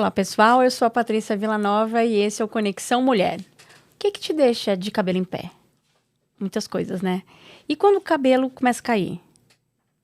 Olá, pessoal. Eu sou a Patrícia Villanova e esse é o Conexão Mulher. O que te deixa de cabelo em pé? Muitas coisas, né? E quando o cabelo começa a cair?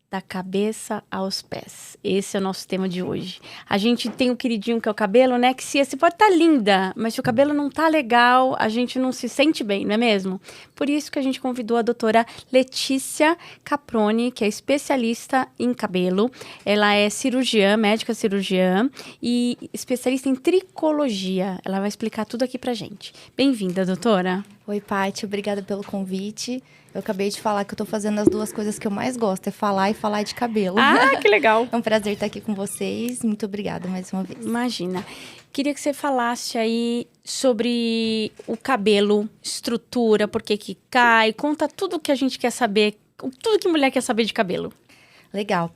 Da cabeça aos pés. Esse é o nosso tema de hoje. A gente tem o queridinho que é o cabelo, né? Que se você pode estar linda, mas se o cabelo não tá legal, a gente não se sente bem, não é mesmo? Por isso que a gente convidou a doutora Letícia Caproni, que é especialista em cabelo. Ela é cirurgiã, médica cirurgiã e especialista em tricologia. Ela vai explicar tudo aqui pra gente. Bem-vinda, doutora. Oi, Paty, obrigada pelo convite. Eu acabei de falar que eu tô fazendo as duas coisas que eu mais gosto, é falar e falar de cabelo. Ah, que legal! É um prazer estar aqui com vocês. Muito obrigada mais uma vez. Imagina. Queria que você falasse aí sobre o cabelo, estrutura, por que que cai, conta tudo que a gente quer saber, tudo que mulher quer saber de cabelo. Legal.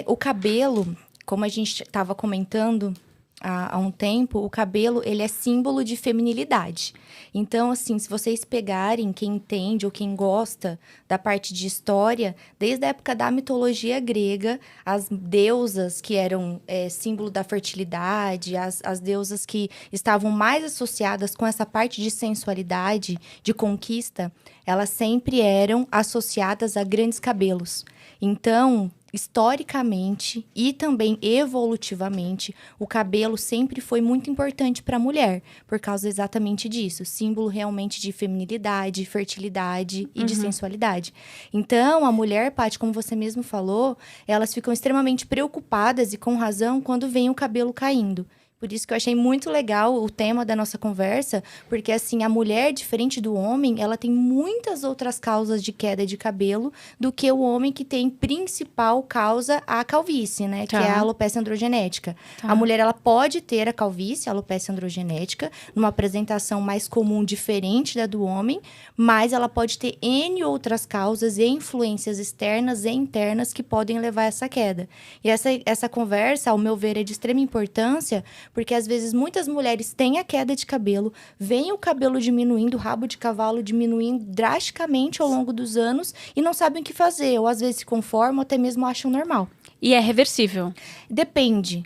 O cabelo, como a gente estava comentando há um tempo, o cabelo, ele é símbolo de feminilidade. Então, assim, se vocês pegarem quem entende ou quem gosta da parte de história, desde a época da mitologia grega, as deusas que eram símbolo da fertilidade, as deusas que estavam mais associadas com essa parte de sensualidade, de conquista, elas sempre eram associadas a grandes cabelos. Então, historicamente e também evolutivamente, o cabelo sempre foi muito importante para a mulher, por causa exatamente disso, símbolo realmente de feminilidade, fertilidade e de sensualidade. Então, a mulher, Paty, como você mesmo falou, elas ficam extremamente preocupadas e com razão quando vem o cabelo caindo. Por isso que eu achei muito legal o tema da nossa conversa, porque assim, a mulher, diferente do homem, ela tem muitas outras causas de queda de cabelo do que o homem, que tem principal causa a calvície, né? Tá. Que é a alopecia androgenética. Tá. A mulher, ela pode ter a calvície, a alopecia androgenética, numa apresentação mais comum, diferente da do homem, mas ela pode ter N outras causas e influências externas e internas que podem levar a essa queda. E essa conversa, ao meu ver, é de extrema importância, porque às vezes muitas mulheres têm a queda de cabelo, vem o cabelo diminuindo, o rabo de cavalo diminuindo drasticamente ao longo dos anos e não sabem o que fazer, ou às vezes se conformam, ou até mesmo acham normal. E é reversível? Depende.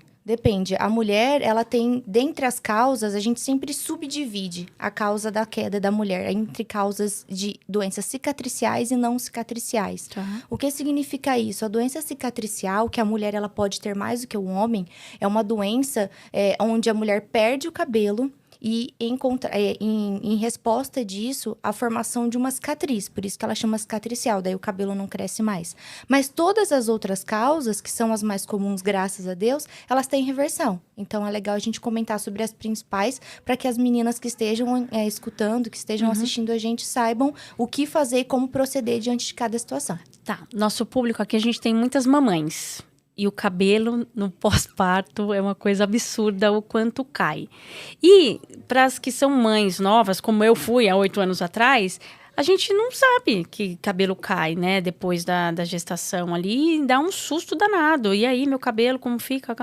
A mulher, ela tem, dentre as causas, a gente sempre subdivide a causa da queda da mulher entre causas de doenças cicatriciais e não cicatriciais. Tá. O que significa isso? A doença cicatricial, que a mulher ela pode ter mais do que o homem, é uma doença onde a mulher perde o cabelo e em resposta disso, a formação de uma cicatriz. Por isso que ela chama cicatricial, daí o cabelo não cresce mais. Mas todas as outras causas, que são as mais comuns, graças a Deus, elas têm reversão. Então, é legal a gente comentar sobre as principais, para que as meninas que estejam escutando, que estejam assistindo a gente, saibam o que fazer e como proceder diante de cada situação. Tá, nosso público aqui, a gente tem muitas mamães. E o cabelo no pós-parto é uma coisa absurda o quanto cai. E para as que são mães novas, como eu fui há 8 anos atrás, a gente não sabe que cabelo cai, né? Depois da gestação ali, dá um susto danado. E aí, meu cabelo, como fica?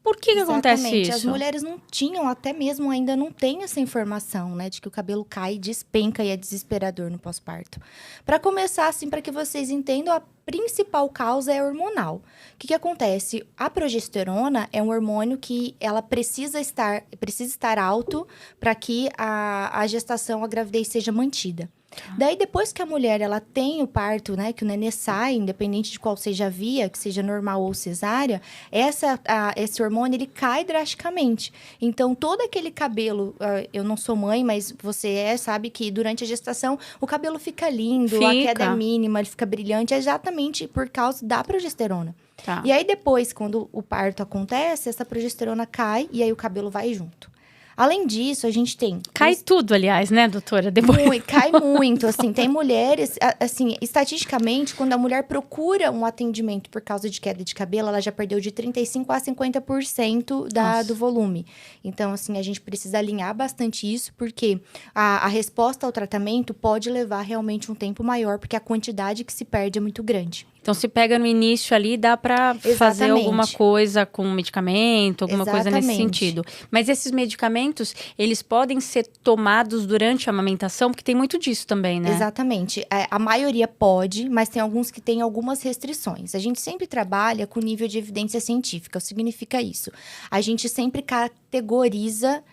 Por que acontece isso? As mulheres não tinham, até mesmo ainda não tem essa informação, né? De que o cabelo cai e despenca e é desesperador no pós-parto. Para começar, assim, para que vocês entendam, a principal causa é hormonal. O que acontece? A progesterona é um hormônio que ela precisa estar alto para que a gestação, a gravidez seja mantida. Daí, depois que a mulher ela tem o parto, né, que o nenê sai, independente de qual seja a via, que seja normal ou cesárea, esse hormônio ele cai drasticamente. Então, todo aquele cabelo, eu não sou mãe, mas você sabe que durante a gestação o cabelo fica lindo, a queda é mínima, ele fica brilhante, é exatamente por causa da progesterona. Tá. E aí, depois, quando o parto acontece, essa progesterona cai e aí o cabelo vai junto. Além disso, a gente tem... Cai tudo, aliás, né, doutora? Depois... Cai muito, assim. Tem mulheres, assim, estatisticamente, quando a mulher procura um atendimento por causa de queda de cabelo, ela já perdeu de 35% a 50% do volume. Então, assim, a gente precisa alinhar bastante isso, porque a resposta ao tratamento pode levar realmente um tempo maior, porque a quantidade que se perde é muito grande. Então, se pega no início ali, dá para fazer alguma coisa com medicamento, alguma coisa nesse sentido. Mas esses medicamentos medicamentos, eles podem ser tomados durante a amamentação, porque tem muito disso também, né? Exatamente. A maioria pode, mas tem alguns que têm algumas restrições. A gente sempre trabalha com nível de evidência científica. O que significa isso? A gente sempre categoriza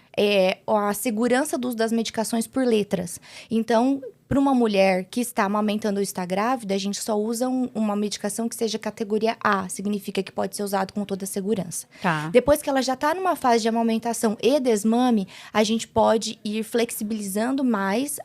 a segurança do uso das medicações por letras. Então, para uma mulher que está amamentando ou está grávida, a gente só usa uma medicação que seja categoria A. Significa que pode ser usado com toda a segurança. Tá. Depois que ela já está numa fase de amamentação e desmame, a gente pode ir flexibilizando mais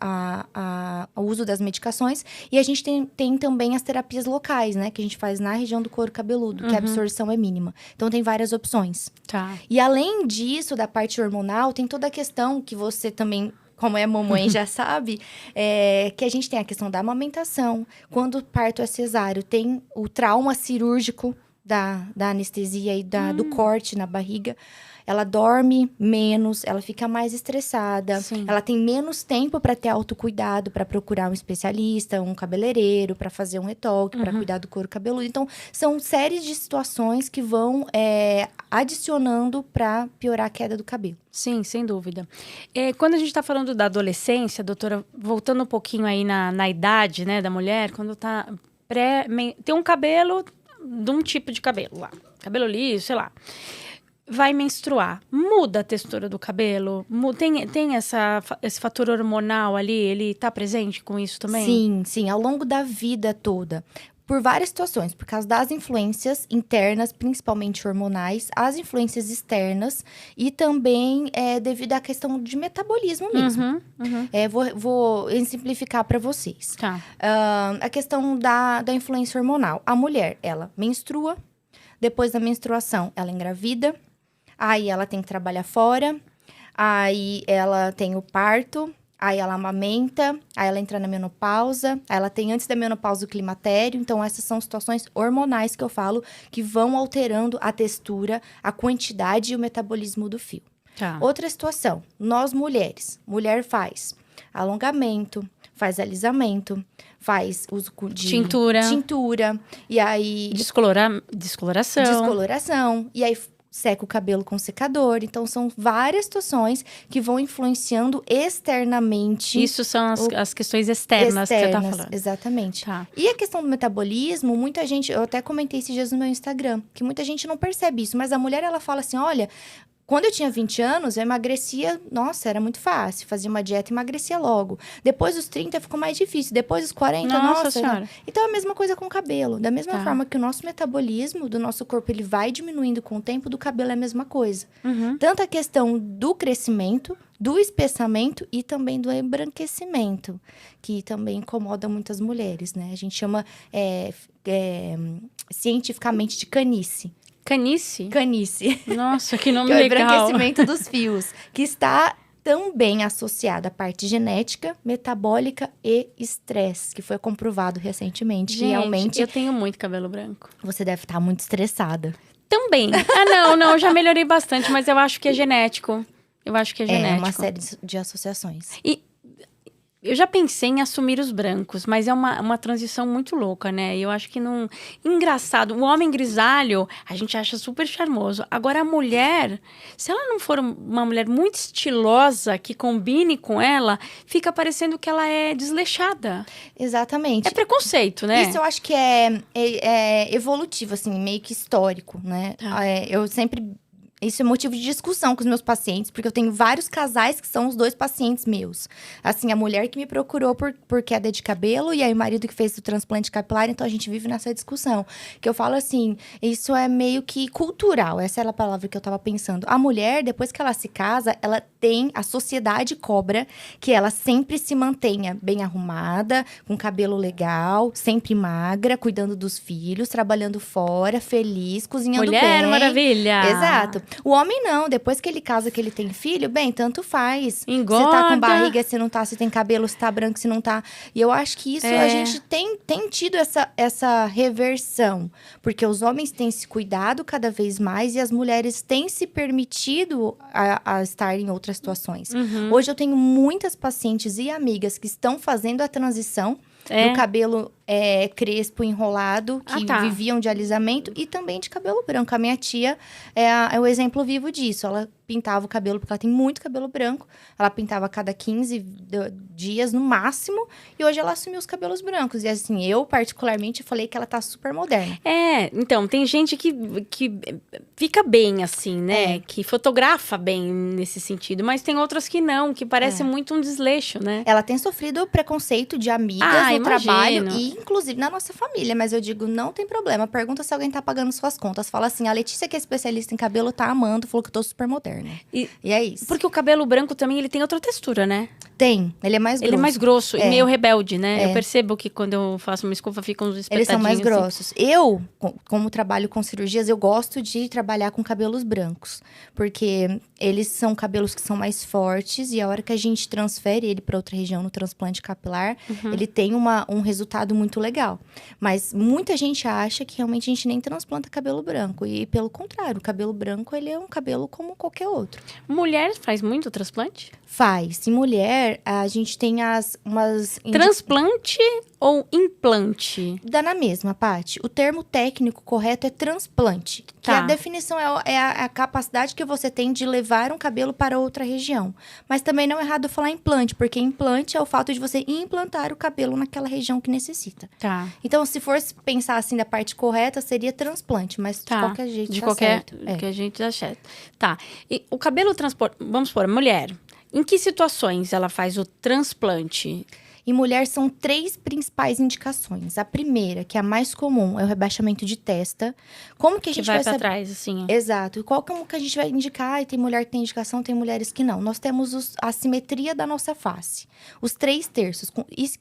o uso das medicações. E a gente tem também as terapias locais, né? Que a gente faz na região do couro cabeludo, que a absorção é mínima. Então, tem várias opções. Tá. E além disso, da parte hormonal, tem toda a questão que você também, como é mamãe, já sabe, que a gente tem a questão da amamentação. Quando o parto é cesáreo, tem o trauma cirúrgico da anestesia e do corte na barriga. Ela dorme menos, ela fica mais estressada. Sim. Ela tem menos tempo para ter autocuidado, para procurar um especialista, um cabeleireiro, para fazer um retoque, para cuidar do couro cabeludo. Então, são séries de situações que vão adicionando para piorar a queda do cabelo. Sim, sem dúvida. Quando a gente está falando da adolescência, doutora, voltando um pouquinho aí na idade, né, da mulher, quando tá tem um cabelo, de um tipo de cabelo lá, cabelo liso, sei lá. Vai menstruar, muda a textura do cabelo? Tem esse fator hormonal ali, ele tá presente com isso também? Sim, sim, ao longo da vida toda. Por várias situações, por causa das influências internas, principalmente hormonais, as influências externas e também devido à questão de metabolismo mesmo. Vou simplificar para vocês. Tá. A questão da influência hormonal. A mulher, ela menstrua, depois da menstruação, ela engravida, aí ela tem que trabalhar fora, aí ela tem o parto, aí ela amamenta, aí ela entra na menopausa, aí ela tem antes da menopausa o climatério. Então, essas são situações hormonais que eu falo que vão alterando a textura, a quantidade e o metabolismo do fio. Tá. Outra situação, nós mulheres. Mulher faz alongamento, faz alisamento, faz uso de tintura, e aí... Descoloração, e aí seca o cabelo com secador. Então, são várias situações que vão influenciando externamente. Isso são as questões externas que você tá falando. Exatamente. Tá. E a questão do metabolismo, muita gente... Eu até comentei esses dias no meu Instagram, que muita gente não percebe isso. Mas a mulher, ela fala assim, olha... Quando eu tinha 20 anos, eu emagrecia... Nossa, era muito fácil. Fazia uma dieta e emagrecia logo. Depois dos 30, ficou mais difícil. Depois dos 40, Nossa senhora. Então, é a mesma coisa com o cabelo. Da mesma Tá. forma que o nosso metabolismo do nosso corpo, ele vai diminuindo com o tempo, do cabelo é a mesma coisa. Tanto a questão do crescimento, do espessamento e também do embranquecimento, que também incomoda muitas mulheres, né? A gente chama cientificamente de canice. Canice? Canice. Nossa, que nome Que é o legal. embranquecimento dos fios, que está também associada à parte genética, metabólica e estresse, que foi comprovado recentemente. Gente, Realmente, eu tenho muito cabelo branco. você deve estar muito estressada. Também. Não, eu já melhorei bastante, mas eu acho que é genético. Eu acho que é genético. É uma série de associações. E eu já pensei em assumir os brancos, mas é uma transição muito louca, né? E eu acho que não... Engraçado, o homem grisalho, a gente acha super charmoso. Agora, a mulher, se ela não for uma mulher muito estilosa, que combine com ela, fica parecendo que ela é desleixada. Exatamente. É preconceito, né? Isso eu acho que é evolutivo, assim, meio que histórico, né? Tá. Eu sempre... Isso é motivo de discussão com os meus pacientes, porque eu tenho vários casais que são os dois pacientes meus. Assim, a mulher que me procurou por queda de cabelo e aí o marido que fez o transplante capilar, então a gente vive nessa discussão. Que eu falo assim, isso é meio que cultural, essa era a palavra que eu tava pensando. A mulher, depois que ela se casa, ela tem, a sociedade cobra que ela sempre se mantenha bem arrumada, com cabelo legal, sempre magra, cuidando dos filhos, trabalhando fora, feliz, cozinhando Mulher bem. Maravilha! Exato. O homem não, depois que ele casa, que ele tem filho, bem, tanto faz. Engorda. Se tá com barriga, se não tá, se tem cabelo, se tá branco, se não tá. E eu acho que isso, a gente tem tido essa reversão. Porque os homens têm se cuidado cada vez mais e as mulheres têm se permitido a estar em outras situações. Hoje eu tenho muitas pacientes e amigas que estão fazendo a transição do cabelo crespo enrolado, que tá. viviam de alisamento, e também de cabelo branco. A minha tia é o exemplo vivo disso. Ela pintava o cabelo, porque ela tem muito cabelo branco. Ela pintava a cada 15 dias, no máximo. E hoje ela assumiu os cabelos brancos. E assim, eu particularmente falei que ela tá super moderna. Então, tem gente que fica bem assim, né? Que fotografa bem nesse sentido. Mas tem outras que não, que parece muito um desleixo, né? Ela tem sofrido preconceito de amigas no imagino. trabalho e, inclusive, na nossa família. Mas eu digo, não tem problema. Pergunta se alguém tá pagando suas contas. Fala assim, a Letícia, que é especialista em cabelo, tá amando. Falou que eu tô super moderna. E é isso. Porque o cabelo branco também, ele tem outra textura, né? Tem. Ele é mais grosso. Ele é mais grosso e meio rebelde, né? Eu percebo que quando eu faço uma escova, ficam uns espetadinhos. Eles são mais assim. grossos. Eu, como trabalho com cirurgias, eu gosto de trabalhar com cabelos brancos. Porque eles são cabelos que são mais fortes. E a hora que a gente transfere ele para outra região no transplante capilar, ele tem um resultado muito legal. Mas muita gente acha que realmente a gente nem transplanta cabelo branco. E pelo contrário, o cabelo branco, ele é um cabelo como qualquer outro. Mulher faz muito transplante? Faz. Em mulher, a gente tem umas... Transplante ou implante? Dá na mesma, Paty. O termo técnico correto é transplante. Que a definição é a capacidade que você tem de levar um cabelo para outra região. Mas também não é errado falar implante, porque implante é o fato de você implantar o cabelo naquela região que necessita. Tá. Então, se for pensar assim da parte correta, seria transplante. Mas de qualquer jeito de tá qualquer, certo. De qualquer jeito tá certo. Tá. E o cabelo vamos supor, mulher... Em que situações ela faz o transplante? Em mulher, são 3 principais indicações. A primeira, que é a mais comum, é o rebaixamento de testa. Como que a gente vai pra saber? trás, assim. Exato. E como que a gente vai indicar? Tem mulher que tem indicação, tem mulheres que não. Nós temos a simetria da nossa face. Os 3/3.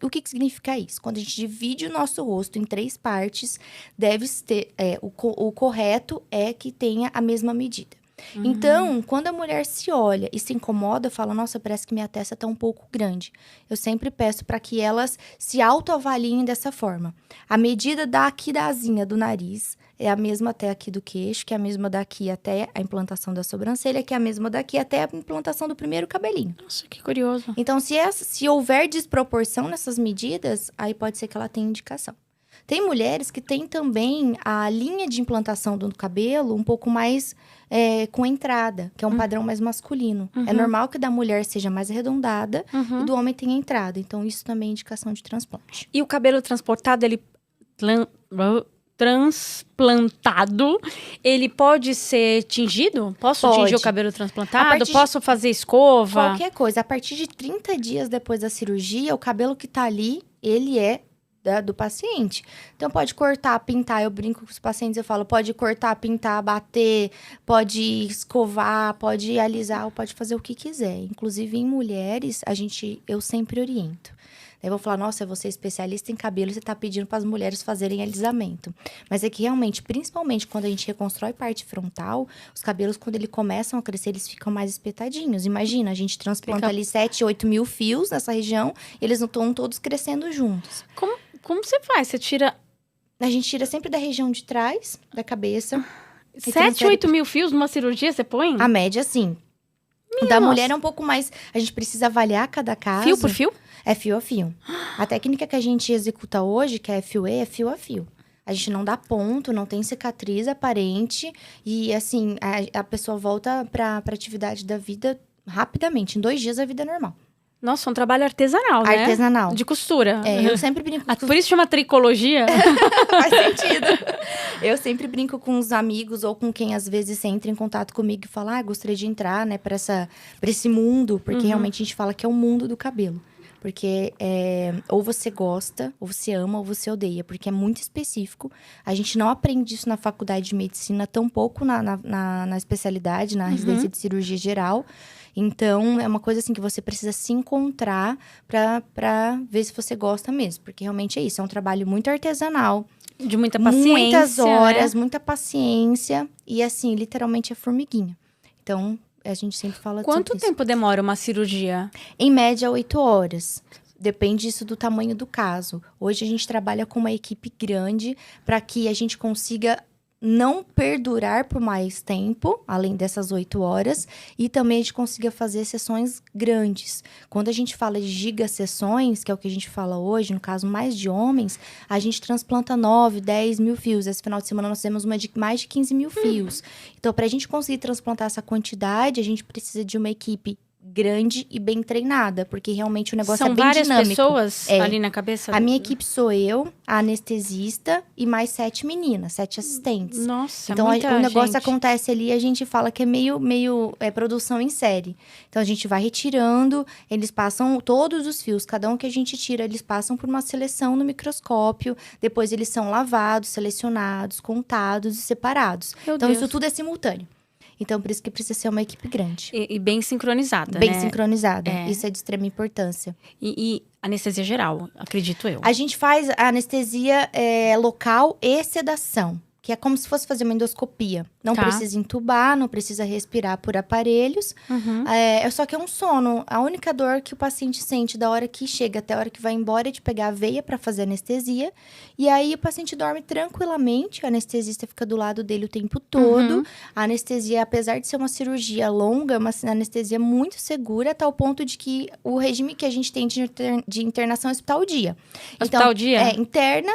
O que significa isso? Quando a gente divide o nosso rosto em 3 partes, deve ter... o correto é que tenha a mesma medida. Então, quando a mulher se olha e se incomoda, fala, nossa, parece que minha testa tá um pouco grande. Eu sempre peço para que elas se autoavaliem dessa forma. A medida daqui da asinha do nariz é a mesma até aqui do queixo, que é a mesma daqui até a implantação da sobrancelha, que é a mesma daqui até a implantação do primeiro cabelinho. Nossa, que curioso. Então, se houver desproporção nessas medidas, aí pode ser que ela tenha indicação. Tem mulheres que têm também a linha de implantação do cabelo um pouco mais com entrada, que é um padrão mais masculino. É normal que da mulher seja mais arredondada e do homem tenha entrada. Então, isso também é indicação de transplante. E o cabelo transportado, transplantado, ele pode ser tingido? Posso tingir o cabelo transplantado? Posso fazer escova? Qualquer coisa. A partir de 30 dias depois da cirurgia, o cabelo que tá ali, ele é do paciente. Então, pode cortar, pintar. Eu brinco com os pacientes, eu falo, pode cortar, pintar, bater, pode escovar, pode alisar, ou pode fazer o que quiser. Inclusive, em mulheres, eu sempre oriento. Daí eu vou falar, nossa, você é especialista em cabelo, você tá pedindo para as mulheres fazerem alisamento. Mas é que realmente, principalmente quando a gente reconstrói parte frontal, os cabelos, quando eles começam a crescer, eles ficam mais espetadinhos. Imagina, a gente transplanta ali 7, 8 mil fios nessa região, e eles não estão todos crescendo juntos. Como você faz? Você tira... A gente tira sempre da região de trás, da cabeça. 7, 8 mil fios numa cirurgia, você põe? A média, sim. Da mulher é um pouco mais... A gente precisa avaliar cada caso. Fio por fio? É fio a fio. A técnica que a gente executa hoje, que é FUE, é fio a fio. A gente não dá ponto, não tem cicatriz aparente. E, assim, a pessoa volta pra atividade da vida rapidamente. Em 2 dias, a vida é normal. Nossa, um trabalho artesanal, né? Artesanal. De costura. Eu sempre brinco com... Por isso chama tricologia? Faz sentido. Eu sempre brinco com os amigos ou com quem, às vezes, entra em contato comigo e fala, gostaria de entrar, né, pra esse mundo. Porque, realmente, a gente fala que é o mundo do cabelo. Porque ou você gosta, ou você ama, ou você odeia. Porque é muito específico. A gente não aprende isso na faculdade de medicina, tampouco na especialidade, na residência de cirurgia geral. Então, é uma coisa assim que você precisa se encontrar pra ver se você gosta mesmo. Porque realmente é isso, é um trabalho muito artesanal. De muita paciência, muitas horas, né? Muita paciência. E assim, literalmente é formiguinha. Então, a gente sempre fala Quanto tempo demora uma cirurgia? Em média, 8 horas. Depende disso do tamanho do caso. Hoje, a gente trabalha com uma equipe grande para que a gente consiga não perdurar por mais tempo, além dessas 8 horas, e também a gente consiga fazer sessões grandes. Quando a gente fala de gigasessões, que é o que a gente fala hoje, no caso mais de homens, a gente transplanta 9, 10 mil fios. Esse final de semana nós temos uma de mais de 15 mil fios. Então, para a gente conseguir transplantar essa quantidade, a gente precisa de uma equipe grande e bem treinada, porque realmente o negócio é bem dinâmico. São várias pessoas ali na cabeça? A minha equipe sou eu, a anestesista e mais 7 meninas, 7 assistentes. Nossa, então muita o negócio gente. acontece ali, a gente fala que é meio produção em série. Então a gente vai retirando, eles passam todos os fios, cada um que a gente tira, eles passam por uma seleção no microscópio, depois eles são lavados, selecionados, contados e separados. Então isso tudo é simultâneo. Então, por isso que precisa ser uma equipe grande. E bem sincronizada, Bem né? sincronizada. Isso é de extrema importância. E anestesia geral, acredito eu. A gente faz a anestesia local e sedação. Que é como se fosse fazer uma endoscopia. Não precisa entubar, não precisa respirar por aparelhos. Só que é um sono. A única dor que o paciente sente da hora que chega até a hora que vai embora é de pegar a veia para fazer anestesia. E aí o paciente dorme tranquilamente. O anestesista fica do lado dele o tempo todo. A anestesia, apesar de ser uma cirurgia longa, é uma anestesia muito segura, a tal ponto de que o regime que a gente tem de internação é hospital dia. Hospital dia? Interna.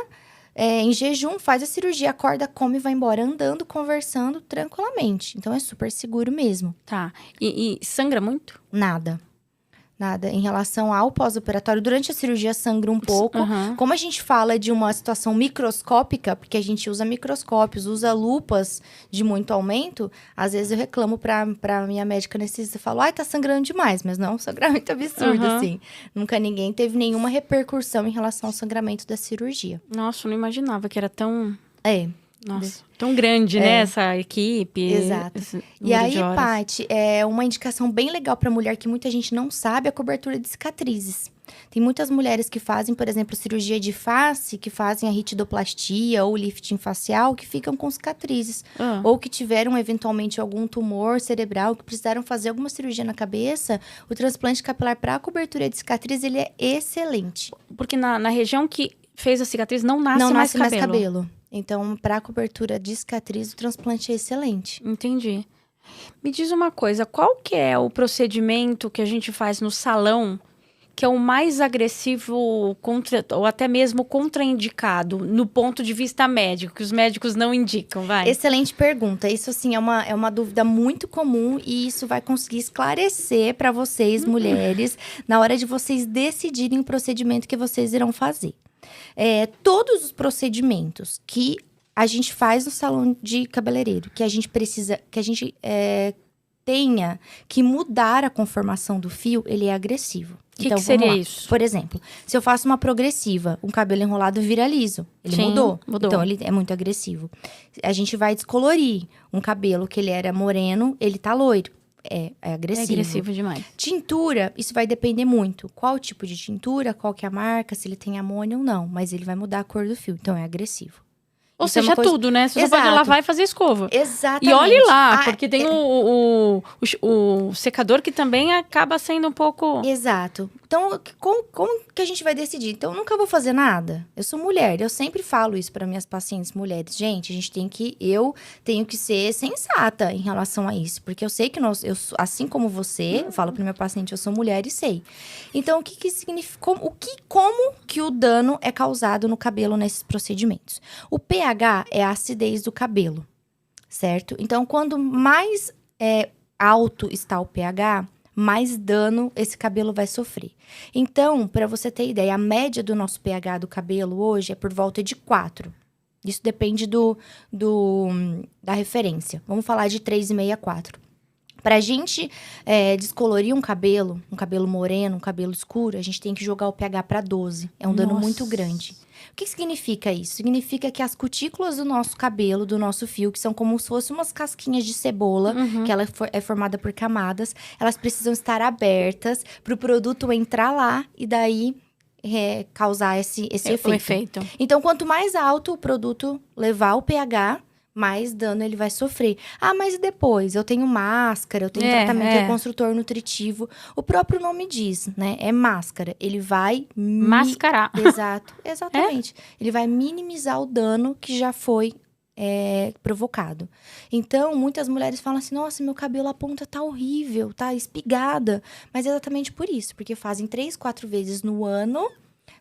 Em jejum, faz a cirurgia, acorda, come e vai embora andando, conversando tranquilamente. Então, é super seguro mesmo. Tá. E sangra muito? Nada. Em relação ao pós-operatório, durante a cirurgia sangra um pouco. Como a gente fala de uma situação microscópica, porque a gente usa microscópios, usa lupas de muito aumento, às vezes eu reclamo pra minha médica anestesista, falo, tá sangrando demais, mas não, um sangramento absurdo, assim. Nunca ninguém teve nenhuma repercussão em relação ao sangramento da cirurgia. Nossa, eu não imaginava que era tão... Nossa, tão grande, né? Essa equipe. Exato. E aí, Paty, uma indicação bem legal para mulher que muita gente não sabe, é a cobertura de cicatrizes. Tem muitas mulheres que fazem, por exemplo, cirurgia de face, que fazem a ritidoplastia ou lifting facial, que ficam com cicatrizes. Ou que tiveram, eventualmente, algum tumor cerebral, que precisaram fazer alguma cirurgia na cabeça. O transplante capilar para a cobertura de cicatriz, ele é excelente. Porque na região que fez a cicatriz não nasce mais cabelo. Então, para a cobertura de cicatriz, o transplante é excelente. Entendi. Me diz uma coisa, qual que é o procedimento que a gente faz no salão que é o mais agressivo ou até mesmo contraindicado no ponto de vista médico, que os médicos não indicam, vai? Excelente pergunta. Isso, assim, é uma dúvida muito comum e isso vai conseguir esclarecer para vocês, mulheres, na hora de vocês decidirem o procedimento que vocês irão fazer. Todos os procedimentos que a gente faz no salão de cabeleireiro, que a gente precisa, tenha que mudar a conformação do fio, ele é agressivo. Então, que seria isso? Por exemplo, se eu faço uma progressiva, um cabelo enrolado vira liso. Ele mudou. Então, ele é muito agressivo. A gente vai descolorir um cabelo que ele era moreno, ele tá loiro. É agressivo. É agressivo demais. Tintura, isso vai depender muito. Qual tipo de tintura, qual que é a marca, se ele tem amônia ou não. Mas ele vai mudar a cor do fio, então é agressivo. Ou seja, tudo, né? Você só pode lavar e fazer escova. Exatamente. E olhe lá, porque tem o secador que também acaba sendo um pouco... Exato. Então, como que a gente vai decidir? Então, eu nunca vou fazer nada. Eu sou mulher, eu sempre falo isso para minhas pacientes mulheres. Gente, eu tenho que ser sensata em relação a isso. Porque eu sei que assim como você, eu falo para minha paciente, eu sou mulher e sei. Então, o que significa... Como que o dano é causado no cabelo nesses procedimentos? O pH é a acidez do cabelo, certo? Então, quando mais alto está o pH, mais dano esse cabelo vai sofrer. Então, para você ter ideia, a média do nosso pH do cabelo hoje é por volta de 4. Isso depende da referência. Vamos falar de 3,5 a 4. Pra gente descolorir um cabelo moreno, um cabelo escuro, a gente tem que jogar o pH para 12. É um dano muito grande. O que significa isso? Significa que as cutículas do nosso cabelo, do nosso fio, que são como se fossem umas casquinhas de cebola, que ela é formada por camadas, elas precisam estar abertas para o produto entrar lá e daí causar esse efeito. O efeito. Então, quanto mais alto o produto levar o pH, mais dano ele vai sofrer. Mas e depois? Eu tenho máscara, eu tenho tratamento reconstrutor nutritivo. O próprio nome diz, né? É máscara. Ele vai... Mascarar. Exatamente. Ele vai minimizar o dano que já foi provocado. Então, muitas mulheres falam assim, nossa, meu cabelo, a ponta tá horrível, tá espigada. Mas é exatamente por isso, porque fazem 3, 4 vezes no ano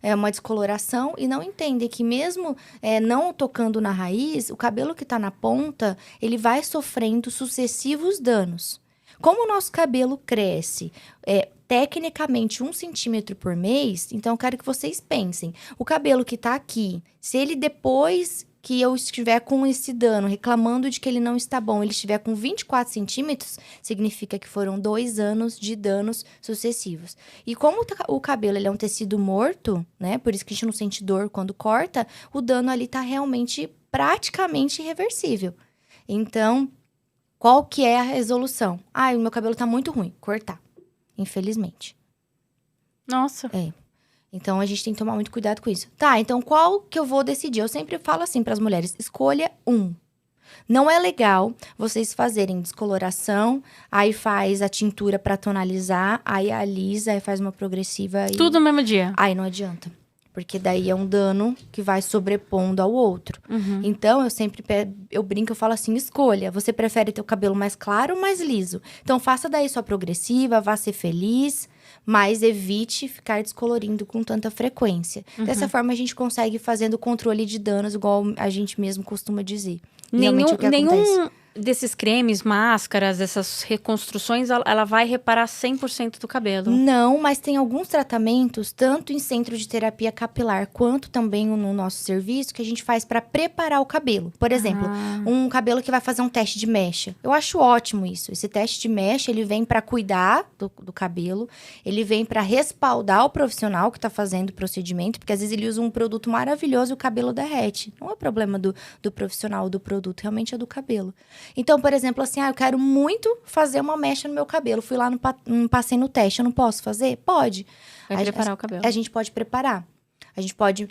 uma descoloração e não entendem que mesmo não tocando na raiz, o cabelo que tá na ponta, ele vai sofrendo sucessivos danos. Como o nosso cabelo cresce tecnicamente 1 centímetro por mês, então eu quero que vocês pensem. O cabelo que tá aqui, se ele depois que eu estiver com esse dano, reclamando de que ele não está bom, ele estiver com 24 centímetros, significa que foram 2 anos de danos sucessivos. E como o cabelo ele é um tecido morto, né? Por isso que a gente não sente dor quando corta, o dano ali tá realmente praticamente irreversível. Então, qual que é a resolução? O meu cabelo tá muito ruim, cortar. Infelizmente. Nossa. Então, a gente tem que tomar muito cuidado com isso. Tá, então qual que eu vou decidir? Eu sempre falo assim para as mulheres, escolha um. Não é legal vocês fazerem descoloração, aí faz a tintura para tonalizar, aí alisa, aí faz uma progressiva. Tudo no mesmo dia. Aí não adianta. Porque daí é um dano que vai sobrepondo ao outro. Uhum. Então, eu brinco, eu falo assim, escolha. Você prefere ter o cabelo mais claro ou mais liso? Então, faça daí sua progressiva, vá ser feliz, mas evite ficar descolorindo com tanta frequência. Dessa forma, a gente consegue fazendo controle de danos, igual a gente mesmo costuma dizer. Nenhum desses cremes, máscaras, essas reconstruções, ela vai reparar 100% do cabelo? Não, mas tem alguns tratamentos, tanto em centro de terapia capilar, quanto também no nosso serviço, que a gente faz para preparar o cabelo. Por exemplo, um cabelo que vai fazer um teste de mecha. Eu acho ótimo isso. Esse teste de mecha, ele vem para cuidar do cabelo, ele vem para respaldar o profissional que tá fazendo o procedimento, porque às vezes ele usa um produto maravilhoso e o cabelo derrete. Não é problema do profissional do produto, realmente é do cabelo. Então, por exemplo, assim, eu quero muito fazer uma mecha no meu cabelo. Fui lá, passei no teste, eu não posso fazer? Pode. Vai preparar o cabelo. A gente pode preparar. A gente pode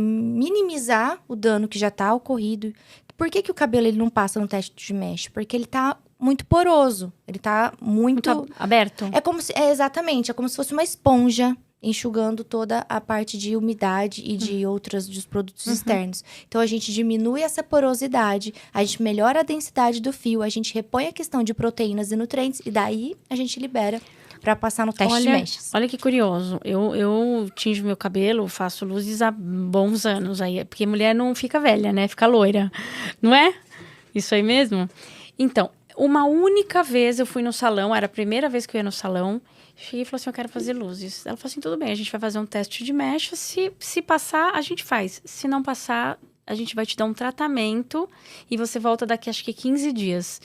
minimizar o dano que já tá ocorrido. Por que o cabelo ele não passa no teste de mecha? Porque ele tá muito poroso. Ele tá muito aberto. Exatamente. É como se fosse uma esponja enxugando toda a parte de umidade e de dos produtos externos. Então, a gente diminui essa porosidade, a gente melhora a densidade do fio, a gente repõe a questão de proteínas e nutrientes, e daí a gente libera para passar no teste de mechas. Olha que curioso. Eu tinjo meu cabelo, faço luzes há bons anos aí, porque mulher não fica velha, né? Fica loira, não é? Isso aí mesmo? Então, uma única vez eu fui no salão, era a primeira vez que eu ia no salão. Cheguei e falei assim, eu quero fazer luzes. Ela falou assim, tudo bem, a gente vai fazer um teste de mecha. Se passar, a gente faz. Se não passar, a gente vai te dar um tratamento e você volta daqui, acho que 15 dias.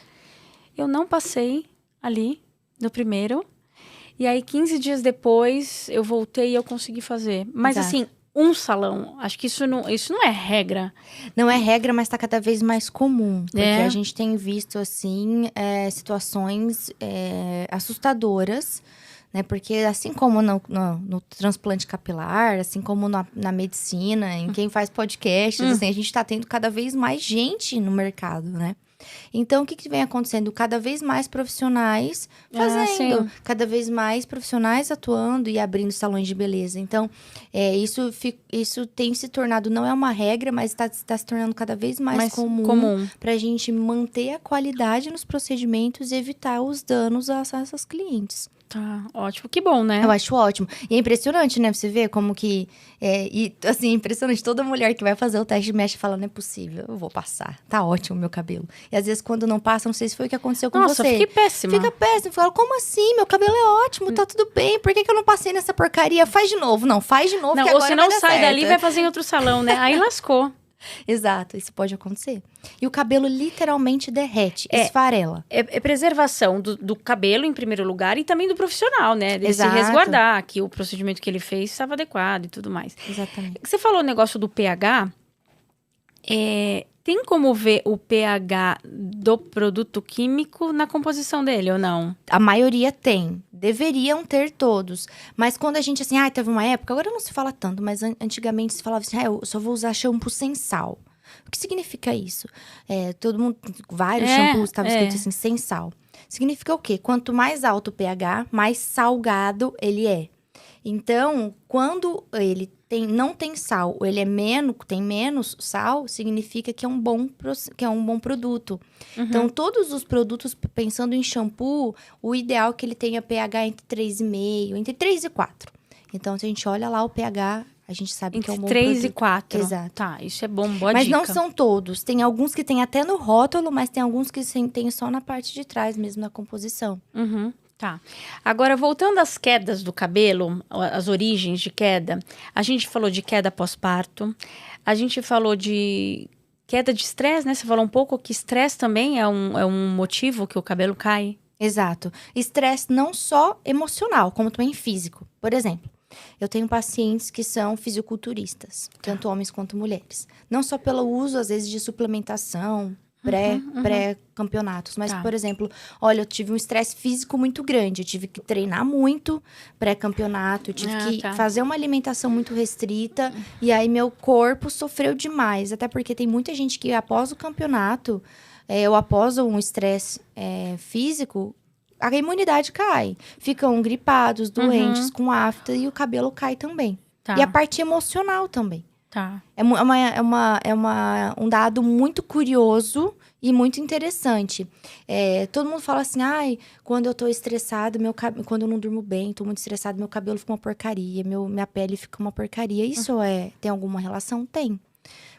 Eu não passei ali, no primeiro. E aí, 15 dias depois, eu voltei e eu consegui fazer. Mas assim, um salão, acho que isso não é regra. Não é regra, mas tá cada vez mais comum. Porque a gente tem visto, assim, situações assustadoras. Né? Porque assim como no transplante capilar, assim como na medicina, em quem faz podcasts, assim, a gente tá tendo cada vez mais gente no mercado, né? Então, o que vem acontecendo? Cada vez mais profissionais fazendo, cada vez mais profissionais atuando e abrindo salões de beleza. Então, isso tem se tornado, não é uma regra, mas está se tornando cada vez mais comum. Para a gente manter a qualidade nos procedimentos e evitar os danos às essas clientes. Tá, ótimo. Que bom, né? Eu acho ótimo. E é impressionante, né? Você vê como que... assim, impressionante. Toda mulher que vai fazer o teste de mecha fala, não é possível, eu vou passar. Tá ótimo o meu cabelo. E às vezes, quando não passa, não sei se foi o que aconteceu com você. Nossa, fiquei péssima. Fica péssima. Fala, como assim? Meu cabelo é ótimo, tá tudo bem. Por que eu não passei nessa porcaria? Faz de novo. Não, faz de novo, que agora vai dar certo. Ou se não sai dali, vai fazer em outro salão, né? Aí lascou. Exato, isso pode acontecer. E o cabelo literalmente derrete, esfarela. É preservação do cabelo, em primeiro lugar, e também do profissional, né? Ele Exato. se resguardar, que o procedimento que ele fez estava adequado e tudo mais. Exatamente. Você falou o negócio do pH. Tem como ver o pH do produto químico na composição dele, ou não? A maioria tem. Deveriam ter todos. Mas quando a gente, assim, teve uma época, agora não se fala tanto, mas antigamente se falava assim, eu só vou usar shampoo sem sal. O que significa isso? Todo mundo, vários shampoos estavam escritos assim, sem sal. Significa o quê? Quanto mais alto o pH, mais salgado ele é. Então, quando ele não tem sal, ou ele é menos, tem menos sal, significa que é um bom produto. Então, todos os produtos, pensando em shampoo, o ideal é que ele tenha pH entre 3,5, entre 3 e 4. Então, se a gente olha lá o pH, a gente sabe que é um bom produto. Entre 3 e 4. Exato. Tá, isso é bom, boa mas dica. Mas não são todos. Tem alguns que tem até no rótulo, mas tem alguns que tem só na parte de trás mesmo, na composição. Tá. Agora, voltando às quedas do cabelo, as origens de queda, a gente falou de queda pós-parto, a gente falou de queda de estresse, né? Você falou um pouco que estresse também é um motivo que o cabelo cai. Exato. Estresse não só emocional, como também físico. Por exemplo, eu tenho pacientes que são fisiculturistas, tanto homens quanto mulheres. Não só pelo uso, às vezes, de suplementação, pré-campeonatos. Mas, por exemplo, olha, eu tive um estresse físico muito grande. Eu tive que treinar muito pré-campeonato. Eu tive que fazer uma alimentação muito restrita. E aí, meu corpo sofreu demais. Até porque tem muita gente que, após o campeonato, ou após um estresse físico, a imunidade cai. Ficam gripados, doentes, com afta. E o cabelo cai também. E a parte emocional também. Tá. É um dado muito curioso e muito interessante. Todo mundo fala assim, quando eu tô estressado, quando eu não durmo bem, tô muito estressado, meu cabelo fica uma porcaria, minha pele fica uma porcaria. Isso tem alguma relação? Tem.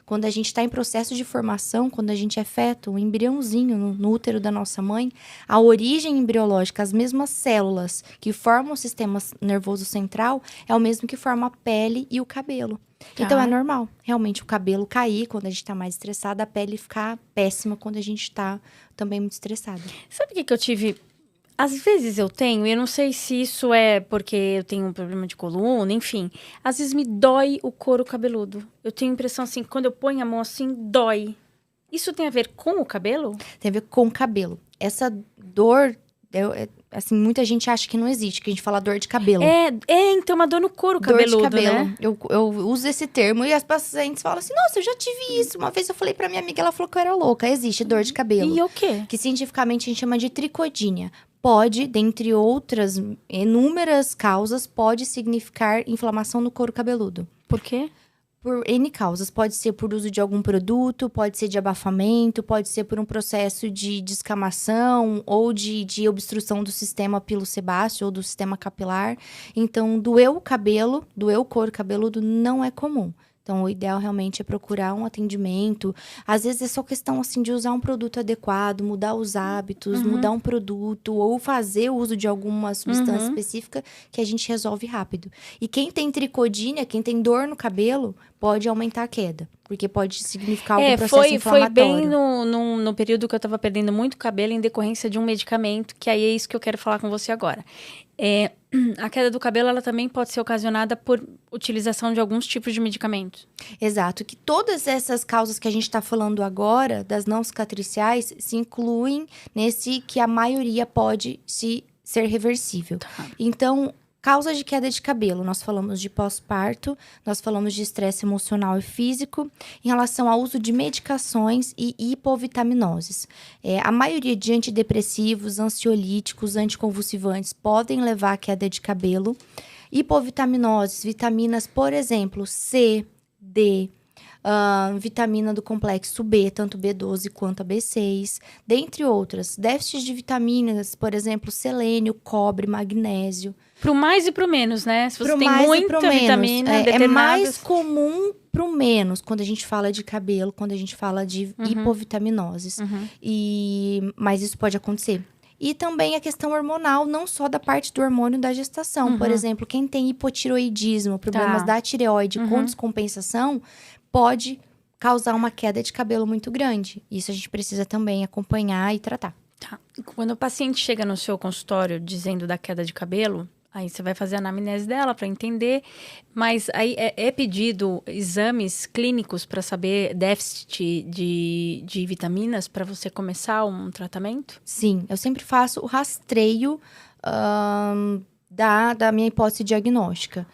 Quando a gente está em processo de formação, quando a gente é feto, um embriãozinho no útero da nossa mãe, a origem embriológica, as mesmas células que formam o sistema nervoso central, é o mesmo que forma a pele e o cabelo. Então, é normal, realmente, o cabelo cair quando a gente tá mais estressada, a pele ficar péssima quando a gente tá também muito estressada. Sabe o que eu tive? Às vezes eu não sei se isso é porque eu tenho um problema de coluna, enfim. Às vezes me dói o couro cabeludo. Eu tenho a impressão assim, quando eu ponho a mão assim, dói. Isso tem a ver com o cabelo? Tem a ver com o cabelo. Essa dor, assim, muita gente acha que não existe, que a gente fala dor de cabelo. Então uma dor no couro cabeludo, dor de cabelo, né? Eu uso esse termo e as pacientes falam assim, nossa, eu já tive isso. Uma vez eu falei pra minha amiga, ela falou que eu era louca. Existe dor de cabelo. E o quê? Que cientificamente a gente chama de tricodínia. Pode, dentre outras inúmeras causas, pode significar inflamação no couro cabeludo. Por quê? Por N causas. Pode ser por uso de algum produto, pode ser de abafamento, pode ser por um processo de descamação ou de obstrução do sistema pilosebáceo ou do sistema capilar. Então, doer o couro cabeludo não é comum. Então, o ideal realmente é procurar um atendimento. Às vezes é só questão, assim, de usar um produto adequado, mudar os hábitos, mudar um produto ou fazer o uso de alguma substância específica que a gente resolve rápido. E quem tem tricodínia, quem tem dor no cabelo, pode aumentar a queda. Porque pode significar algum processo inflamatório. Foi bem no período que eu tava perdendo muito cabelo em decorrência de um medicamento, que aí é isso que eu quero falar com você agora. A queda do cabelo, ela também pode ser ocasionada por utilização de alguns tipos de medicamentos. Exato, que todas essas causas que a gente está falando agora, das não cicatriciais, se incluem nesse que a maioria pode ser reversível. Então, causas de queda de cabelo, nós falamos de pós-parto, nós falamos de estresse emocional e físico, em relação ao uso de medicações e hipovitaminoses. A maioria de antidepressivos, ansiolíticos, anticonvulsivantes podem levar à queda de cabelo. Hipovitaminoses, vitaminas, por exemplo, C, D, vitamina do complexo B, tanto B12 quanto a B6, dentre outras. Déficits de vitaminas, por exemplo, selênio, cobre, magnésio. Pro mais e pro menos, né? Se você tem muita vitamina, é mais comum pro menos quando a gente fala de cabelo, quando a gente fala de hipovitaminoses. Mas isso pode acontecer. E também a questão hormonal, não só da parte do hormônio da gestação. Por exemplo, quem tem hipotiroidismo, problemas da tireoide com descompensação, pode causar uma queda de cabelo muito grande. Isso a gente precisa também acompanhar e tratar. Tá. Quando o paciente chega no seu consultório dizendo da queda de cabelo, aí você vai fazer a anamnese dela para entender, mas aí é pedido exames clínicos para saber déficit de vitaminas para você começar um tratamento? Sim, eu sempre faço o rastreio da minha hipótese diagnóstica.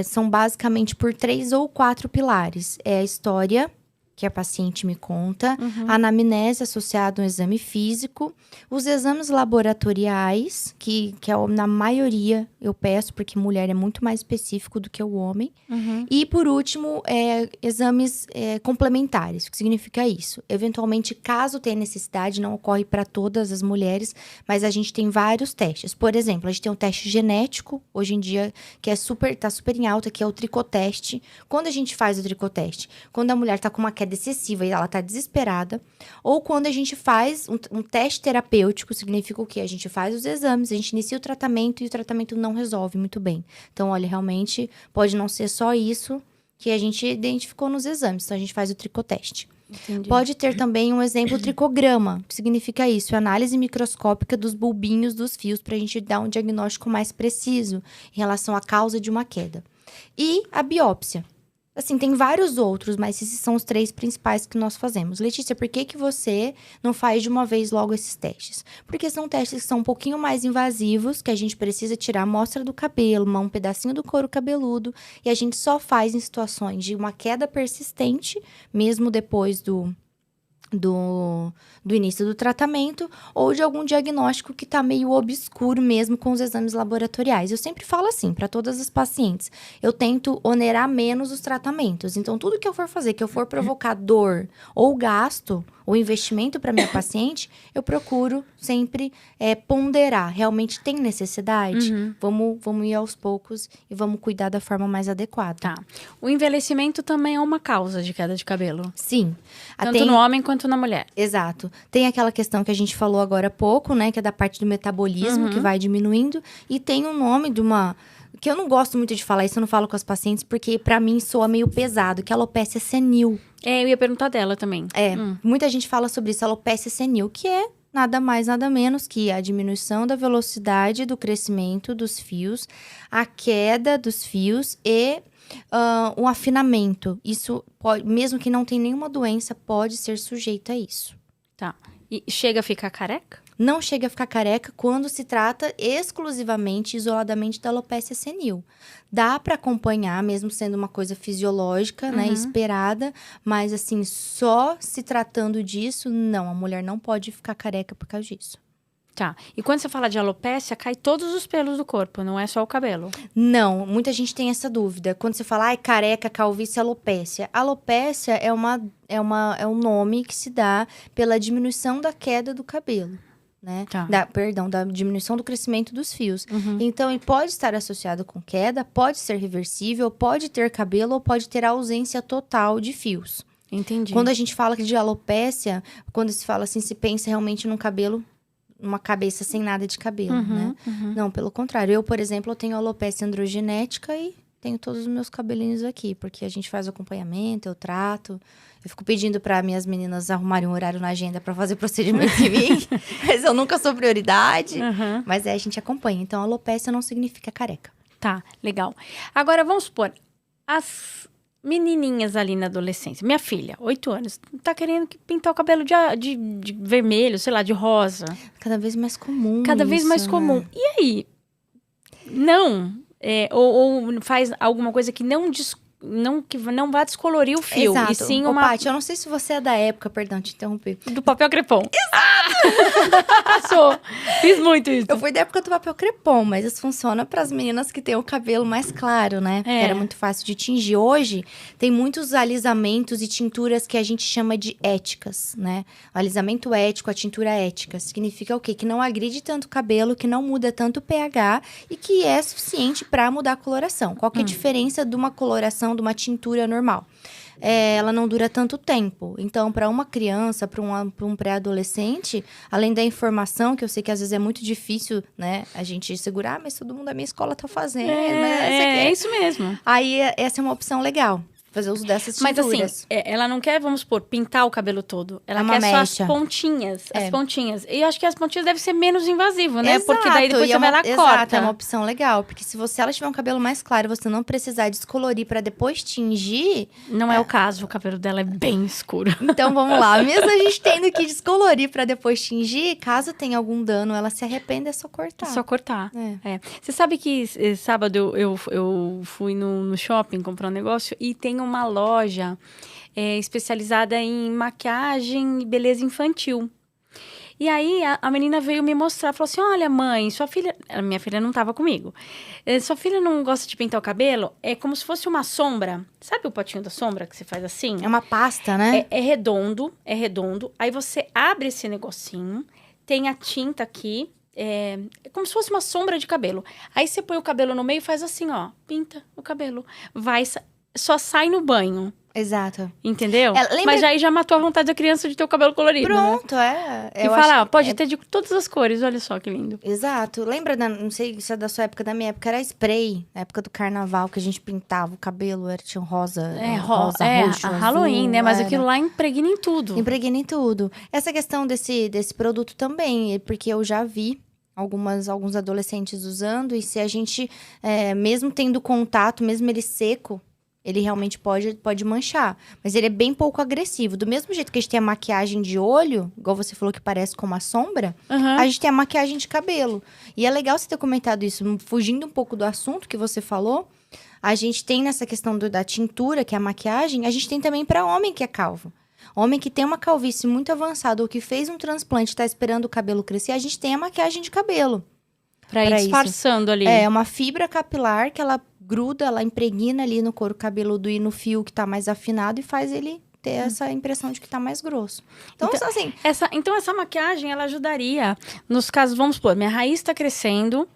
São basicamente por 3 ou 4 pilares. É a história que a paciente me conta, a anamnese associada a um exame físico, os exames laboratoriais, que na maioria eu peço, porque mulher é muito mais específico do que o homem. E, por último, exames complementares. O que significa isso? Eventualmente, caso tenha necessidade, não ocorre para todas as mulheres, mas a gente tem vários testes. Por exemplo, a gente tem um teste genético, hoje em dia, que tá super em alta, que é o tricoteste. Quando a gente faz o tricoteste? Quando a mulher tá com uma queda excessiva e ela tá desesperada, ou quando a gente faz um teste terapêutico, significa o quê? A gente faz os exames, a gente inicia o tratamento e o tratamento não resolve muito bem. Então, olha, realmente pode não ser só isso que a gente identificou nos exames, então a gente faz o tricoteste. Entendi. Pode ter também um exemplo tricograma, que significa isso, análise microscópica dos bulbinhos dos fios, para a gente dar um diagnóstico mais preciso em relação à causa de uma queda. E a biópsia. Assim, tem vários outros, mas esses são os 3 principais que nós fazemos. Letícia, por que você não faz de uma vez logo esses testes? Porque são testes que são um pouquinho mais invasivos, que a gente precisa tirar a amostra do cabelo, um pedacinho do couro cabeludo, e a gente só faz em situações de uma queda persistente, mesmo depois do início do tratamento, ou de algum diagnóstico que tá meio obscuro mesmo com os exames laboratoriais. Eu sempre falo assim, para todas as pacientes, eu tento onerar menos os tratamentos. Então, tudo que eu for fazer, que eu for provocar dor ou gasto, ou investimento para minha paciente, eu procuro sempre ponderar. Realmente tem necessidade? Vamos ir aos poucos e vamos cuidar da forma mais adequada. Tá. O envelhecimento também é uma causa de queda de cabelo? Sim. Tanto no homem quanto na mulher? Exato. Tem aquela questão que a gente falou agora há pouco, né? Que é da parte do metabolismo, que vai diminuindo. E tem um nome de uma... que eu não gosto muito de falar isso, eu não falo com as pacientes, porque pra mim soa meio pesado, que é a alopecia senil. Eu ia perguntar dela também. Muita gente fala sobre isso, alopecia senil, que é nada mais, nada menos que a diminuição da velocidade do crescimento dos fios, a queda dos fios e o afinamento. Isso, pode, mesmo que não tenha nenhuma doença, pode ser sujeito a isso. Tá. E chega a ficar careca? Não chega a ficar careca quando se trata exclusivamente, isoladamente da alopecia senil. Dá para acompanhar, mesmo sendo uma coisa fisiológica, né, esperada, mas assim, só se tratando disso, não, a mulher não pode ficar careca por causa disso. Tá. E quando você fala de alopecia, cai todos os pelos do corpo, não é só o cabelo? Não, muita gente tem essa dúvida. Quando você fala, careca, calvície, alopecia. Alopecia é um nome que se dá pela diminuição da queda do cabelo. Né? Tá. Da diminuição do crescimento dos fios. Então, ele pode estar associado com queda, pode ser reversível, pode ter cabelo ou pode ter ausência total de fios. Entendi. Quando a gente fala de alopecia, quando se fala assim, se pensa realmente num cabelo, numa cabeça sem nada de cabelo, né? Não, pelo contrário. Eu, por exemplo, eu tenho alopecia androgenética e tenho todos os meus cabelinhos aqui, porque a gente faz acompanhamento, eu trato. Eu fico pedindo para minhas meninas arrumarem um horário na agenda para fazer procedimento em mim, mas eu nunca sou prioridade. Mas a gente acompanha. Então, alopecia não significa careca. Tá, legal. Agora, vamos supor, as menininhas ali na adolescência, minha filha, 8 anos, tá querendo pintar o cabelo de vermelho, sei lá, de rosa. Cada vez mais comum. Cada vez mais comum. Né? E aí? Não. Ou faz alguma coisa que que não vá descolorir o fio. Exato. E sim Ô, Paty, eu não sei se você é da época, perdão, te interromper. Do papel crepom. Exato! Sou. Fiz muito isso. Eu fui da época do papel crepom, mas isso funciona para as meninas que têm o cabelo mais claro, né? Era muito fácil de tingir. Hoje, tem muitos alisamentos e tinturas que a gente chama de éticas, né? O alisamento ético, a tintura ética, significa o quê? Que não agride tanto o cabelo, que não muda tanto o pH e que é suficiente para mudar a coloração. Qual que é a diferença de uma coloração de uma tintura normal? Ela não dura tanto tempo. Então, para uma criança, para um pré-adolescente, além da informação, que eu sei que às vezes é muito difícil, né, a gente segurar, mas todo mundo da minha escola tá fazendo, né? É isso mesmo. Aí, essa é uma opção legal. Fazer uso dessas tinturas. Mas assim, ela não quer, vamos supor, pintar o cabelo todo. Ela quer só as pontinhas. As pontinhas. E eu acho que as pontinhas devem ser menos invasivo, né? Exato. Porque daí depois você vai lá e corta. Exato, é uma opção legal. Porque se ela tiver um cabelo mais claro, você não precisar descolorir pra depois tingir... Não é o caso, o cabelo dela é bem escuro. Então, vamos lá. Mesmo a gente tendo que descolorir pra depois tingir, caso tenha algum dano, ela se arrependa, é só cortar. É só cortar. Você sabe que sábado eu fui no shopping comprar um negócio e tem uma loja especializada em maquiagem e beleza infantil. E aí, a menina veio me mostrar, falou assim, olha, mãe, sua filha... Minha filha não estava comigo. Sua filha não gosta de pintar o cabelo? É como se fosse uma sombra. Sabe o potinho da sombra que você faz assim? É uma pasta, né? É redondo. Aí você abre esse negocinho, tem a tinta aqui, é como se fosse uma sombra de cabelo. Aí você põe o cabelo no meio e faz assim, ó, pinta o cabelo. Só sai no banho. Exato. Entendeu? Lembra... Mas aí já matou a vontade da criança de ter o cabelo colorido, Pronto, né? é. E falar, pode ter de todas as cores, olha só que lindo. Exato. Lembra, não sei se é da sua época, da minha época, era spray. Na época do carnaval, que a gente pintava o cabelo, tinha um rosa, roxo, a azul, Halloween, né? Mas aquilo lá impregna em tudo. Impregna em tudo. Essa questão desse produto também, porque eu já vi alguns adolescentes usando, e se a gente, mesmo tendo contato, mesmo ele seco, ele realmente pode manchar. Mas ele é bem pouco agressivo. Do mesmo jeito que a gente tem a maquiagem de olho, igual você falou que parece com uma sombra, a gente tem a maquiagem de cabelo. E é legal você ter comentado isso, fugindo um pouco do assunto que você falou. A gente tem nessa questão da tintura, que é a maquiagem, a gente tem também para homem que é calvo. Homem que tem uma calvície muito avançada ou que fez um transplante e tá esperando o cabelo crescer, a gente tem a maquiagem de cabelo. Pra ir disfarçando ali. É uma fibra capilar que ela gruda, ela impregna ali no couro cabeludo e no fio que tá mais afinado e faz ele ter essa impressão de que tá mais grosso. Então assim... Essa maquiagem, ela ajudaria nos casos, vamos supor, minha raiz tá crescendo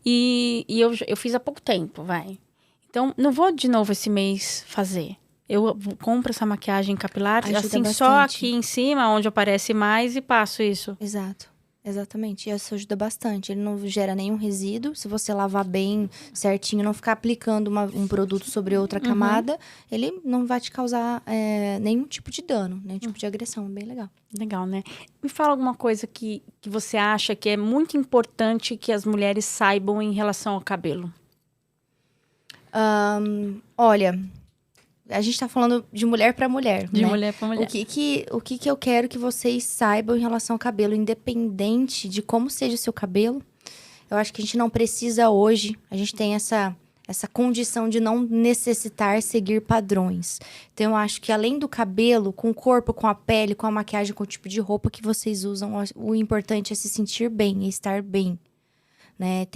e eu fiz há pouco tempo, vai. Então, não vou de novo esse mês fazer. Eu compro essa maquiagem capilar, ajuda assim, bastante. só aqui em cima, onde aparece mais, e passo isso. Exato. Exatamente, e isso ajuda bastante. Ele não gera nenhum resíduo. Se você lavar bem certinho, não ficar aplicando um produto sobre outra camada, ele não vai te causar nenhum tipo de dano, nenhum tipo de agressão. É bem legal. Legal, né? Me fala alguma coisa que você acha que é muito importante que as mulheres saibam em relação ao cabelo. Olha... A gente tá falando de mulher para mulher, De né? mulher para mulher. O que eu quero que vocês saibam em relação ao cabelo, independente de como seja o seu cabelo. Eu acho que a gente não precisa hoje, a gente tem essa condição de não necessitar seguir padrões. Então, eu acho que além do cabelo, com o corpo, com a pele, com a maquiagem, com o tipo de roupa que vocês usam, o importante é se sentir bem, é estar bem. Né?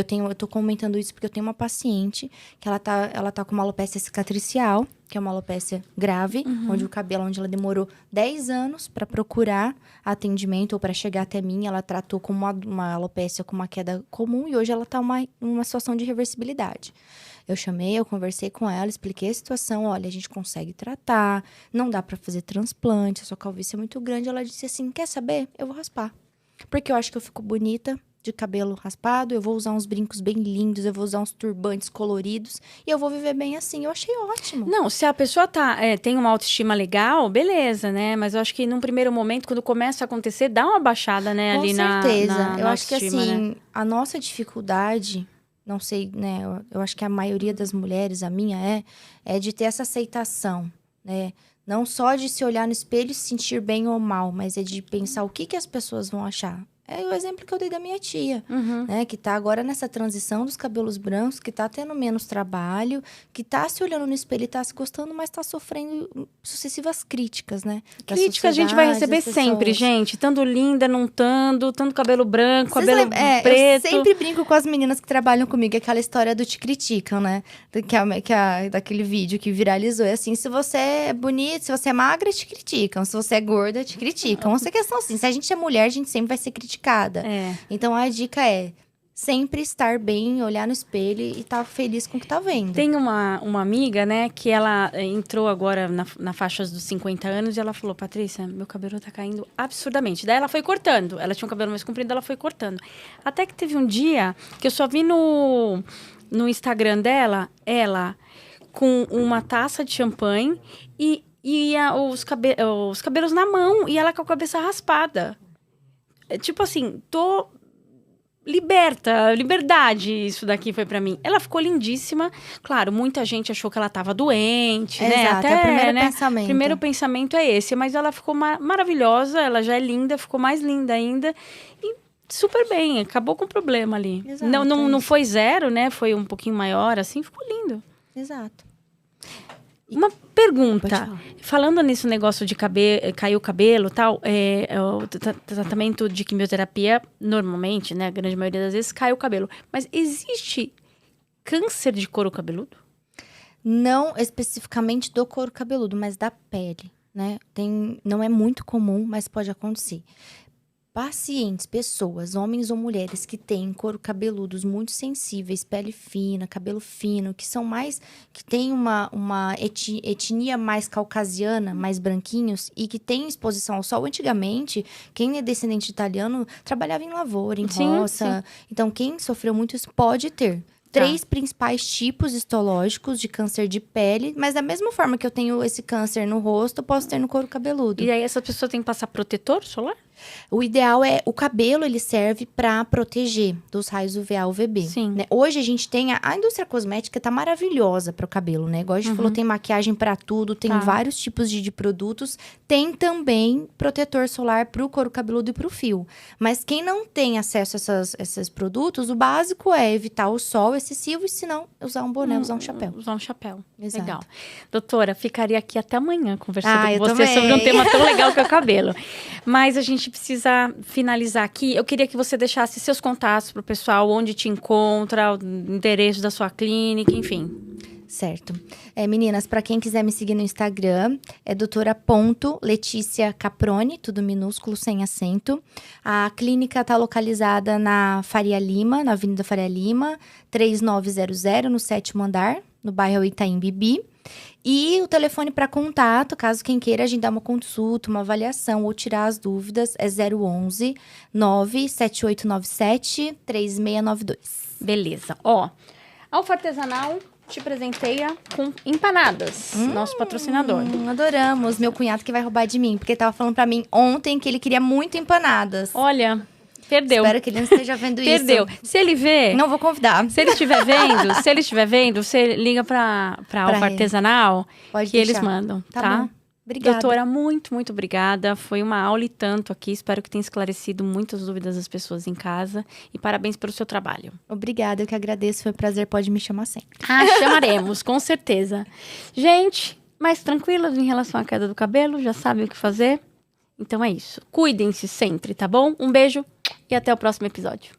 Eu tô comentando isso porque eu tenho uma paciente que ela tá com uma alopecia cicatricial, que é uma alopecia grave, onde ela demorou 10 anos para procurar atendimento ou para chegar até mim. Ela tratou como uma alopecia com uma queda comum e hoje ela tá numa situação de reversibilidade. Eu conversei com ela, expliquei a situação. Olha, a gente consegue tratar, não dá para fazer transplante, a sua calvície é muito grande. Ela disse assim, quer saber? Eu vou raspar. Porque eu acho que eu fico bonita de cabelo raspado, eu vou usar uns brincos bem lindos, eu vou usar uns turbantes coloridos e eu vou viver bem assim. Eu achei ótimo. Não, se a pessoa tem uma autoestima legal, beleza, né? Mas eu acho que num primeiro momento, quando começa a acontecer, dá uma baixada, né? Com ali certeza. Eu acho que assim, né? A nossa dificuldade, não sei, né? Eu acho que a maioria das mulheres, a minha é de ter essa aceitação, né? Não só de se olhar no espelho e se sentir bem ou mal, mas é de pensar o que as pessoas vão achar. É o exemplo que eu dei da minha tia, né? Que tá agora nessa transição dos cabelos brancos, que tá tendo menos trabalho, que tá se olhando no espelho e tá se gostando, mas tá sofrendo sucessivas críticas, né? Crítica a gente vai receber sempre, gente. Tanto linda, não tanto cabelo branco, cabelo preto. Eu sempre brinco com as meninas que trabalham comigo, aquela história do te criticam, né? Daquele vídeo que viralizou. É assim, se você é bonita, se você é magra, te criticam. Se você é gorda, te criticam. Essa questão assim, se a gente é mulher, a gente sempre vai ser criticada. Então, a dica é sempre estar bem, olhar no espelho e estar feliz com o que tá vendo. Tem uma amiga, né, que ela entrou agora na faixa dos 50 anos e ela falou, Patrícia, meu cabelo tá caindo absurdamente. Daí ela foi cortando. Ela tinha um cabelo mais comprido, ela foi cortando. Até que teve um dia que eu só vi no Instagram dela, ela com uma taça de champanhe e os cabelos na mão e ela com a cabeça raspada. Tipo assim, tô liberdade, isso daqui foi pra mim. Ela ficou lindíssima. Claro, muita gente achou que ela tava doente, né? Exato, é o primeiro pensamento. O primeiro pensamento é esse. Mas ela ficou maravilhosa, ela já é linda, ficou mais linda ainda. E super bem, acabou com o problema ali. Exato, não foi zero, né? Foi um pouquinho maior, assim, ficou lindo. Exato. Uma Pode pergunta. falar. Falando nisso negócio de cair o cabelo e tal, o tratamento de quimioterapia, normalmente, né, a grande maioria das vezes, cai o cabelo. Mas existe câncer de couro cabeludo? Não especificamente do couro cabeludo, mas da pele, né? Não é muito comum, mas pode acontecer. Pacientes, pessoas, homens ou mulheres que têm couro cabeludos muito sensíveis, pele fina, cabelo fino, que têm uma etnia mais caucasiana, mais branquinhos e que têm exposição ao sol. Antigamente, quem é descendente de italiano trabalhava em lavoura, em Sim, roça. Então, quem sofreu muito isso pode ter. 3 principais tipos histológicos de câncer de pele, mas da mesma forma que eu tenho esse câncer no rosto, eu posso ter no couro cabeludo. E aí essa pessoa tem que passar protetor solar? O ideal é, o cabelo ele serve para proteger dos raios UVA, UVB. Sim. Né? Hoje a gente tem, a indústria cosmética tá maravilhosa para o cabelo, né? Igual a gente falou, tem maquiagem para tudo, tem vários tipos de produtos. Tem também protetor solar para o couro cabeludo e para o fio. Mas quem não tem acesso a esses produtos, o básico é evitar o sol excessivo e se não, usar um boné, usar um chapéu. Usar um chapéu. Exato. Legal. Doutora, ficaria aqui até amanhã conversando Ah, com eu você também. sobre um tema tão legal que é o cabelo. Mas a gente precisa finalizar aqui. Eu queria que você deixasse seus contatos pro pessoal, onde te encontra, o endereço da sua clínica, enfim. Certo. Meninas, para quem quiser me seguir no Instagram, é doutora.Letícia Caproni, tudo minúsculo, sem acento. A clínica tá localizada na Faria Lima, na Avenida Faria Lima, 3900, no 7º andar, no bairro Itaim Bibi. E o telefone para contato, caso quem queira agendar uma consulta, uma avaliação ou tirar as dúvidas, é 011 97897 3692. Beleza. Ó, Alfa Artesanal te presenteia com empanadas, nosso patrocinador. Adoramos. Meu cunhado que vai roubar de mim, porque ele tava falando pra mim ontem que ele queria muito empanadas. Olha, perdeu. Espero que ele não esteja vendo isso. Perdeu. Se ele vê, Não vou convidar. se ele estiver vendo, você liga pra Alfa ele. Artesanal, Pode que eles deixar. mandam, Tá tá? bom. Obrigada. Doutora, muito, muito obrigada. Foi uma aula e tanto aqui. Espero que tenha esclarecido muitas dúvidas das pessoas em casa. E parabéns pelo seu trabalho. Obrigada, eu que agradeço. Foi um prazer, pode me chamar sempre. Ah, chamaremos, com certeza. Gente, mais tranquilas em relação à queda do cabelo, já sabem o que fazer. Então é isso. Cuidem-se sempre, tá bom? Um beijo e até o próximo episódio.